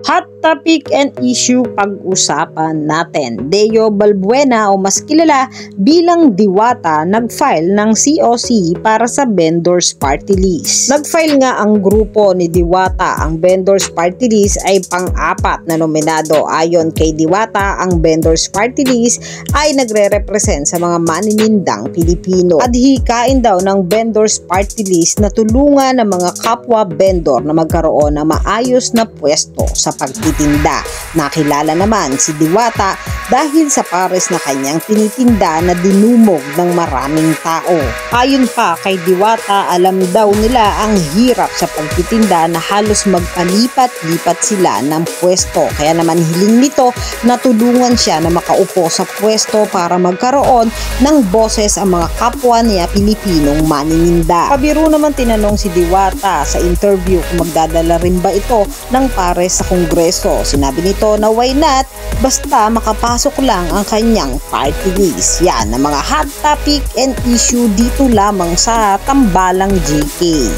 Hot topic and issue pag-usapan natin. Deo Balbuena o mas kilala bilang Diwata nag-file ng COC para sa vendors party list. Nag-file nga ang grupo ni Diwata. Ang vendors party list ay pang-apat na nominado. Ayon kay Diwata, ang vendors party list ay nagre-represent sa mga maninindang Pilipino. Adhikain daw ng vendors party list na tulungan ng mga kapwa vendor na magkaroon ng maayos na pwesto sa pagtitinda. Nakilala naman si Diwata dahil sa pares na kanyang tinitinda na dinumog ng maraming tao. Ayon pa kay Diwata, alam daw nila ang hirap sa pagtitinda na halos magpalipat-lipat sila ng pwesto. Kaya naman hiling nito na tulungan siya na makaupo sa pwesto para magkaroon ng boses ang mga kapwa niya Pilipinong manininda. Pabiro naman tinanong si Diwata sa interview kung magdadala rin ba ito ng pares sa Kongreso. Sinabi nito na why not, basta makapasok lang ang kanyang party list. Yan ang mga hot topic and issue dito lamang sa Tambalang GK.